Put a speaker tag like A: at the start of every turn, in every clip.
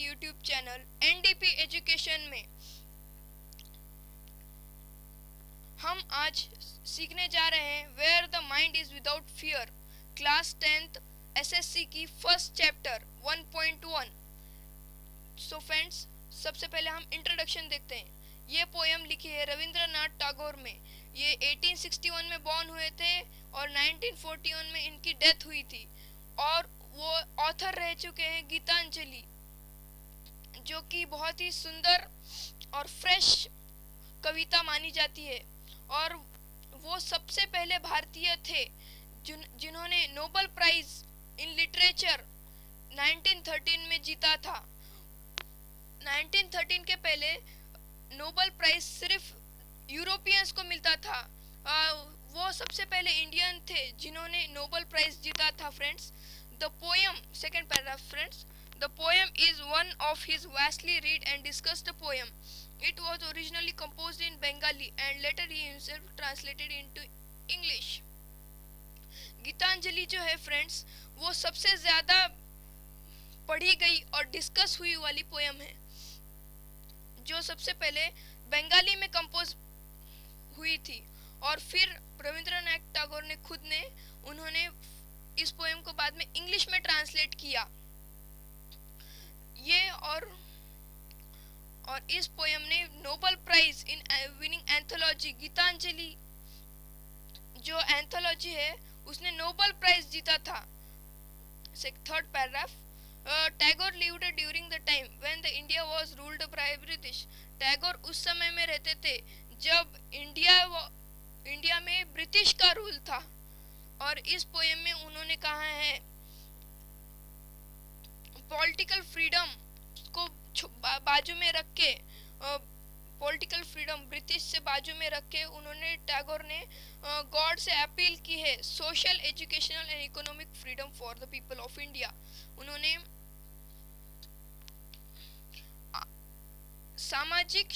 A: YouTube channel NDP education में हम आज सीखने जा रहे हैं where the mind is without fear, class 10th SSC की फर्स्ट चैप्टर 1.1। सो फ्रेंड्स, सबसे पहले हम इंट्रोडक्शन देखते हैं। ये पोएम लिखी है रविंद्रनाथ टैगोर में। ये 1861 में बॉर्न हुए थे और 1941 में इनकी डेथ हुई थी। और वो ऑथर रह चुके हैं गीतांजलि, जो कि बहुत ही सुंदर और फ्रेश कविता मानी जाती है। और वो सबसे पहले भारतीय थे जिन्होंने नोबेल प्राइज इन लिटरेचर 1913 में जीता था। 1913 के पहले नोबेल प्राइज सिर्फ यूरोपियंस को मिलता था। वो सबसे पहले इंडियन थे जिन्होंने नोबेल प्राइज जीता था। Friends, the poem, second paragraph friends, the poem is one of his vastly read and discussed poem. It was originally composed in Bengali and later he himself translated into English. Gitanjali जो है friends, वो सबसे ज्यादा पढ़ी गई और discuss हुई वाली पोएम है, जो सबसे पहले बंगाली में कंपोज हुई थी और फिर रविंद्रनाथ टैगोर ने उन्होंने इस पोएम को बाद में इंग्लिश में ट्रांसलेट किया। ये और इस पोएम ने Nobel prize in winning anthology, Gitanjali जो एंथोलॉजी है उसने नोबेल प्राइज जीता था। Third paragraph, Tagore lived during the time when the India was ruled by British. Tagore उस समय में रहते थे जब इंडिया में ब्रिटिश का रूल था। और इस पोएम में उन्होंने कहा है पॉलिटिकल फ्रीडम को बाजू में रख के, पॉलिटिकल फ्रीडम ब्रिटिश से बाजू में रख के उन्होंने, टैगोर ने गॉड से अपील की है social, educational and economic freedom for the people of India. उन्होंने सामाजिक,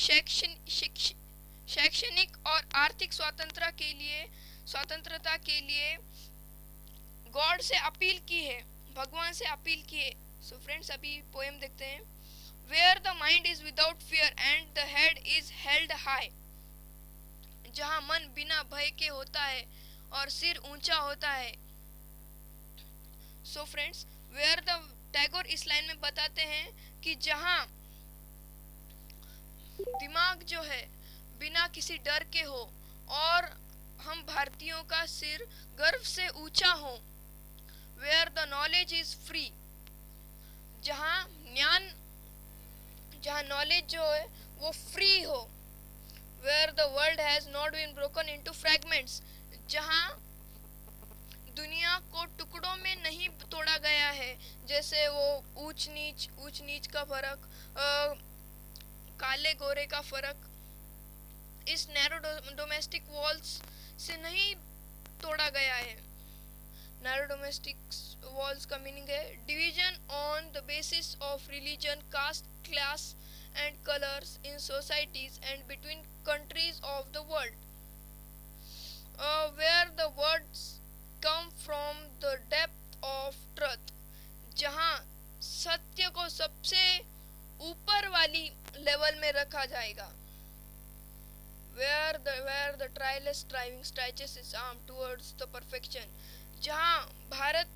A: शैक्षणिक और आर्थिक स्वतंत्रता के लिए गॉड से अपील की है, भगवान से अपील की है। सो फ्रेंड्स, अभी पोएम देखते हैं। Where the mind is without fear and the head is held high, जहाँ मन बिना भय के होता है और सिर ऊंचा होता है। So friends, where the, Tagore इस लाइन में बताते हैं कि जहाँ दिमाग जो है बिना किसी डर के हो और हम भारतीयों का सिर गर्व से ऊंचा हो। Where the knowledge is free, जहाँ नॉलेज जो है वो फ्री हो। Where the world has not been broken into fragments, जहाँ दुनिया को टुकड़ों में नहीं तोड़ा गया है, जैसे वो ऊंच नीच का फर्क, काले गोरे का फर्क इस नैरो डोमेस्टिक वॉल्स से नहीं तोड़ा गया है। नैरो डोमेस्टिक वॉल्स का मीनिंग है division on the basis of religion, caste, class and colors in societies and between countries of the world, where the words come from the depth of truth, जहाँ सत्य को सबसे ऊपर वाली level में रखा जाएगा। where the tireless striving stretches its arm towards the perfection, जहाँ भारत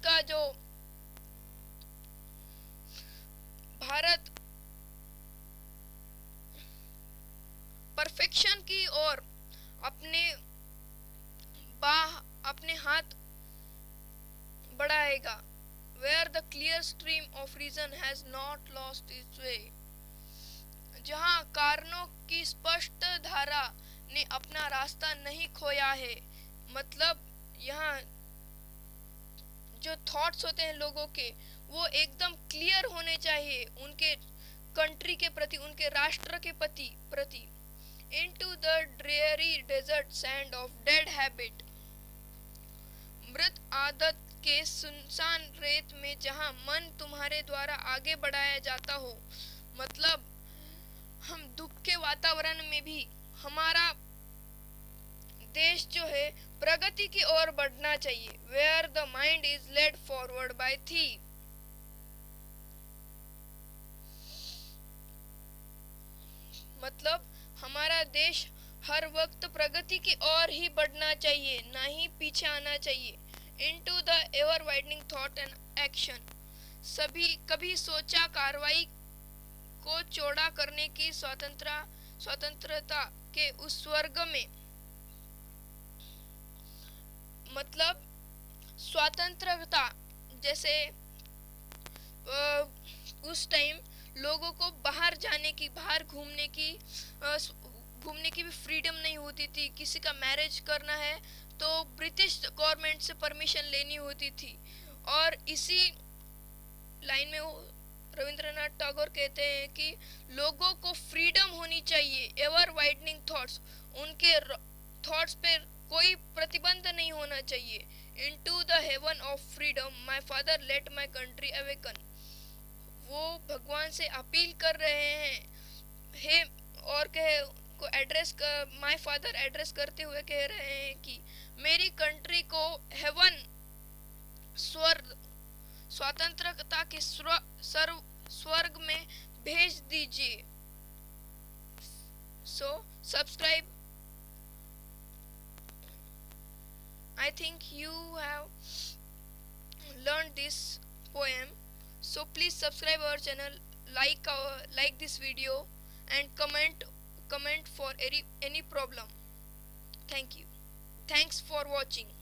A: परफेक्शन की ओर अपने हाथ बढ़ाएगा। Where the clear stream of reason has not lost its way, जहाँ कारणों की स्पष्ट धारा ने अपना रास्ता नहीं खोया है। मतलब यहाँ जो थॉट्स होते हैं लोगों के, वो एकदम क्लियर होने चाहिए उनके कंट्री के प्रति, उनके राष्ट्र के प्रति। Into the dreary desert sand of dead habit, मृत आदत के सुनसान रेत में जहाँ मन तुम्हारे द्वारा आगे बढ़ाया जाता हो। मतलब हम दुख के वातावरण में भी हमारा देश जो है प्रगति की ओर बढ़ना चाहिए। Where the mind is led forward by thee, मतलब हमारा देश हर वक्त प्रगति की ओर ही बढ़ना चाहिए, ना ही पीछे आना चाहिए। Into the ever widening thought and action, सभी कभी सोचा कार्रवाई को चौड़ा करने की स्वतंत्रता के उस स्वर्ग में, मतलब स्वतंत्रता जैसे उस टाइम लोगों को बाहर जाने की, बाहर घूमने की भी फ्रीडम नहीं होती थी। किसी का मैरिज करना है तो ब्रिटिश गवर्नमेंट से परमिशन लेनी होती थी। और इसी लाइन में रविंद्रनाथ टैगोर कहते हैं कि लोगों को फ्रीडम होनी चाहिए, एवर वाइडनिंग थॉट्स, उनके थॉट्स पे कोई प्रतिबंध नहीं होना चाहिए। Into the haven of freedom my father let my country awaken, वो भगवान से अपील कर रहे हैं, हे, और कहे को एड्रेस कर, माय फादर एड्रेस करते हुए कह रहे हैं कि मेरी कंट्री को हेवन, स्वर्ग, स्वतंत्रता के स्वर्ग में भेज दीजिए। So subscribe, I think you have learned this poem, so please subscribe our channel, like this video, and comment for any problem. Thank you. Thanks for watching.